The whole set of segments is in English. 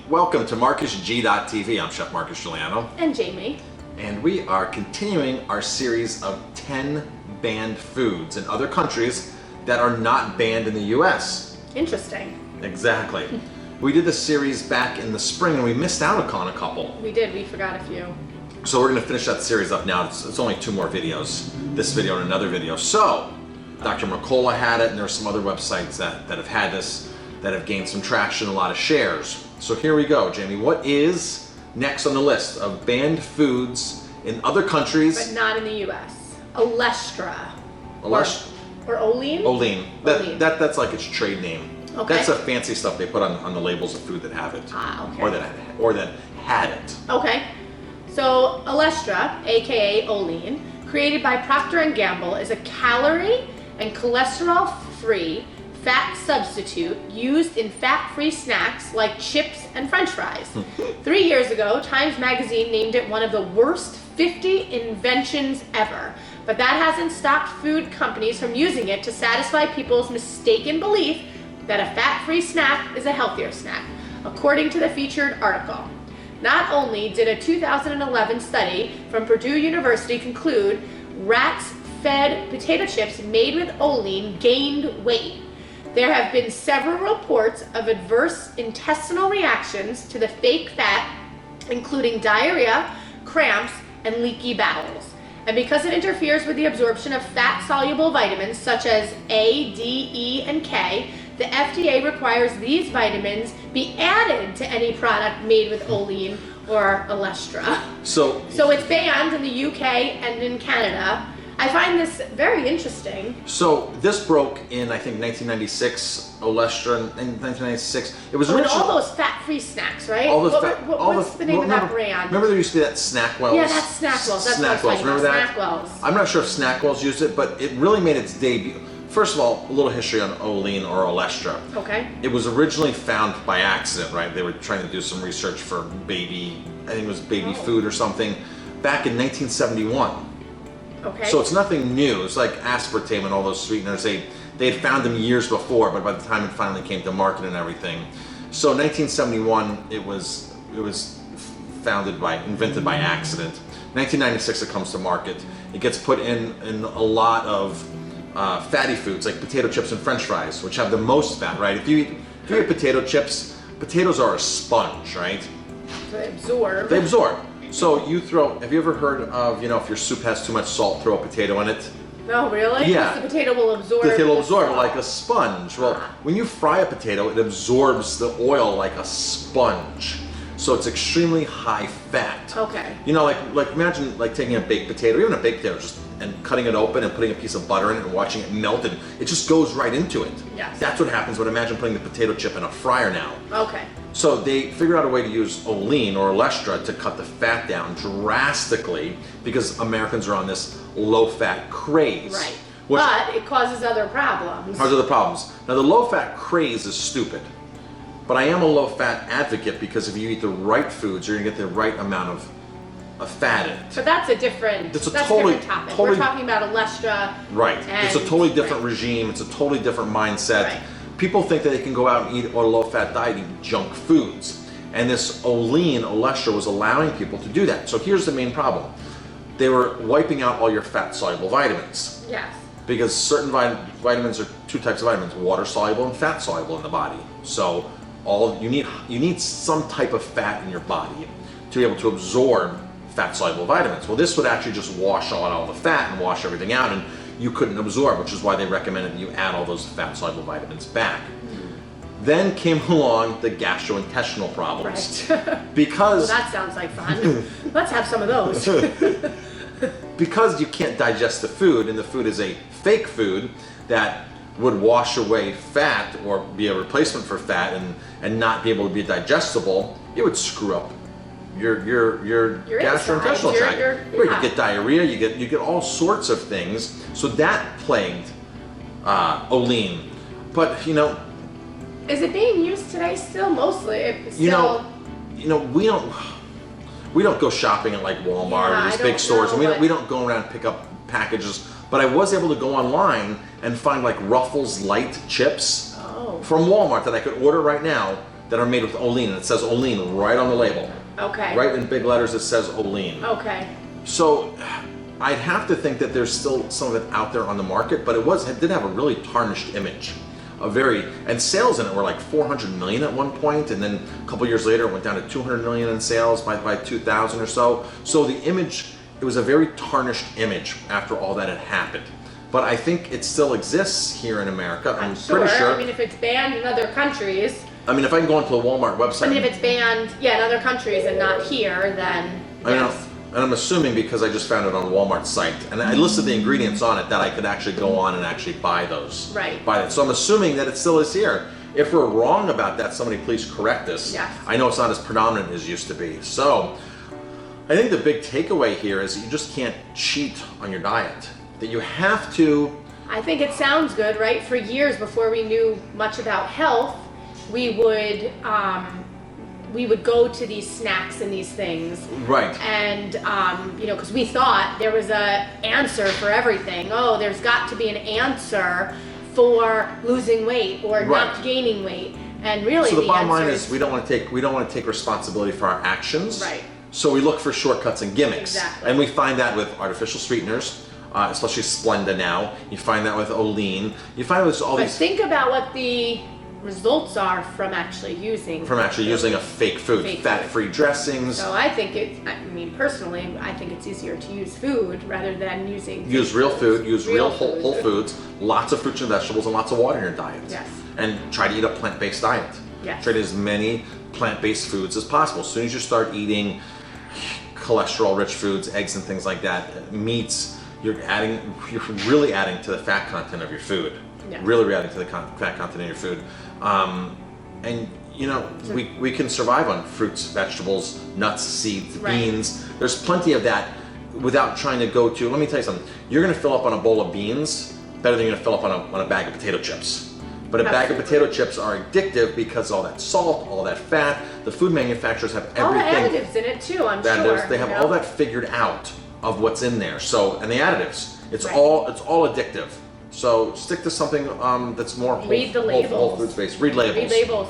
Welcome to MarcusG.tv. I'm Chef Marcus Guiliano. And Jamie. And we are continuing our series of 10 banned foods in other countries that are not banned in the US. Interesting. Exactly. We did this series back in the spring and we missed out on a couple. We did, we forgot a few. So we're going to finish that series up now. It's only 2 more videos, this video and another video. So, Dr. Mercola had it, and there are some other websites that have had this, that have gained some traction, a lot of shares. So here we go, Jamie. What is next on the list of banned foods in other countries? But not in the US. Olestra. Or Olean? Olean. Olean. That's like its trade name. Okay. That's the fancy stuff they put on the labels of food that have it. Ah, okay. Or that had it. Okay. So Olestra, aka Olean, created by Procter & Gamble, is a calorie and cholesterol-free fat substitute used in fat-free snacks like chips and French fries. 3 years ago, Times Magazine named it one of the worst 50 inventions ever. But that hasn't stopped food companies from using it to satisfy people's mistaken belief that a fat-free snack is a healthier snack, according to the featured article. Not only did a 2011 study from Purdue University conclude rats fed potato chips made with Olean gained weight, there have been several reports of adverse intestinal reactions to the fake fat, including diarrhea, cramps, and leaky bowels. And because it interferes with the absorption of fat-soluble vitamins such as A, D, E, and K, the FDA requires these vitamins be added to any product made with Olean or Olestra. So it's banned in the UK and in Canada. I find this very interesting. So this broke in, I think, 1996, Olestra in 1996. It was And originally all those fat-free snacks, right? all those What's the name of that brand? Remember there used to be that Snackwells? Yeah, that's Snackwells. That's what I was talking Remember about. that? Snackwells. I'm not sure if Snackwells used it, but it really made its debut. First of all, a little history on Olean or Olestra. Okay. It was originally found by accident, right? They were trying to do some research for baby, I think it was baby food or something, back in 1971. Okay. So it's nothing new. It's like aspartame and all those sweeteners. They had found them years before, but by the time it finally came to market and everything. So 1971, it was invented by accident. 1996, it comes to market. It gets put in a lot of fatty foods like potato chips and French fries, which have the most fat, right? If you eat potato chips, potatoes are a sponge, right? They absorb. They absorb. So have you ever heard of, if your soup has too much salt, throw a potato in it? No, really? Yeah. Because the potato will absorb. The potato will absorb salt. like a sponge. Well, when you fry a potato, it absorbs the oil like a sponge. So it's extremely high fat. Okay. Like imagine like taking a baked potato, even a baked potato, and cutting it open and putting a piece of butter in it and watching it melt, and it just goes right into it. Yes. That's what happens, but imagine putting the potato chip in a fryer now. Okay. So they figured out a way to use Olean or Olestra to cut the fat down drastically because Americans are on this low-fat craze. Right. But it causes other problems. Those are the problems. Now the low-fat craze is stupid, but I am a low-fat advocate because if you eat the right foods, you're gonna get the right amount of fat in it. But that's a different topic. We're talking about Olestra. Right. It's a totally different regime. It's a totally different mindset. Right. People think that they can go out and eat a low-fat diet, eat junk foods. And this Olean, Olestra, was allowing people to do that. So here's the main problem. They were wiping out all your fat-soluble vitamins. Yes. Because certain vitamins are 2 types of vitamins, water-soluble and fat-soluble in the body. So you need some type of fat in your body to be able to absorb fat-soluble vitamins. Well, this would actually just wash out all the fat and wash everything out, and you couldn't absorb, which is why they recommended you add all those fat-soluble vitamins back. Then came along the gastrointestinal problems. Right. Because well, that sounds like fun. Let's have some of those. Because you can't digest the food, and the food is a fake food that would wash away fat or be a replacement for fat and not be able to be digestible, it would screw up your gastrointestinal tract. You get diarrhea, you get all sorts of things. So that plagued Olean. But is it being used today still? Mostly. It's still... we don't go shopping at like Walmart or these big stores, and we don't go around and pick up packages. But I was able to go online and find like Ruffles Light chips from Walmart that I could order right now that are made with Olean, and it says Olean right on the label. Okay. Right in big letters, it says Olean. Okay. So I'd have to think that there's still some of it out there on the market, but it did have a really tarnished image. And sales in it were like 400 million at one point, and then a couple years later it went down to 200 million in sales by 2000 or so. So the image, it was a very tarnished image after all that had happened. But I think it still exists here in America. I'm pretty sure. I mean, if it's banned in other countries. I mean, if I can go into the Walmart website. I mean, if it's banned, in other countries and not here, then yes. And I'm assuming because I just found it on Walmart's site, and I listed the ingredients on it, that I could actually go on and actually buy those. Right. Buy it. So I'm assuming that it still is here. If we're wrong about that, somebody please correct us. Yes. I know it's not as predominant as it used to be. So I think the big takeaway here is that you just can't cheat on your diet. That you have to. I think it sounds good, right? For years before we knew much about health, we would go to these snacks and these things. Right. And, because we thought there was a answer for everything. Oh, there's got to be an answer for losing weight or not gaining weight. And really, so the bottom line is we don't want to take responsibility for our actions. Right. So we look for shortcuts and gimmicks. Exactly. And we find that with artificial sweeteners, especially Splenda now. You find that with Olean. You find with all these. But think about what the results are from actually using a fake food, fat-free dressings. So I think personally, I think it's easier to use food rather than using use real food, use real food. whole foods, lots of fruits and vegetables, and lots of water in your diet. Yes. And try to eat a plant-based diet. Yes. Try to eat as many plant-based foods as possible. As soon as you start eating cholesterol-rich foods, eggs and things like that, meats, you're really adding to the fat content of your food. Yeah. Really adding to the fat content in your food. And we can survive on fruits, vegetables, nuts, seeds, beans. There's plenty of that without trying to go to, let me tell you something, you're gonna fill up on a bowl of beans better than you're gonna fill up on a bag of potato chips. But a bag of potato chips are addictive because all that salt, all that fat, the food manufacturers have everything. All the additives in it too, I'm sure. They have all that figured out of what's in there. So, and the additives, it's all addictive. So stick to something that's more whole foods based. Read labels. Read labels.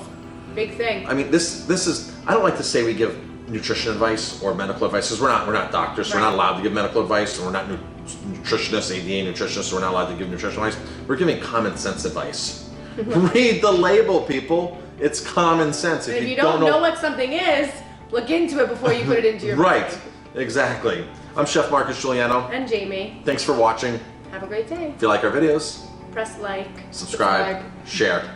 Big thing. I mean, this is. I don't like to say we give nutrition advice or medical advice because we're not doctors. So we're not allowed to give medical advice, and we're not nutritionists, ADA nutritionists. So we're not allowed to give nutrition advice. We're giving common sense advice. Read the label, people. It's common sense. If you don't know what something is, look into it before you put it into your body. Right. Exactly. I'm Chef Marcus Guiliano. And Jamie. Thanks for watching. Have a great day. If you like our videos, press like, subscribe, share.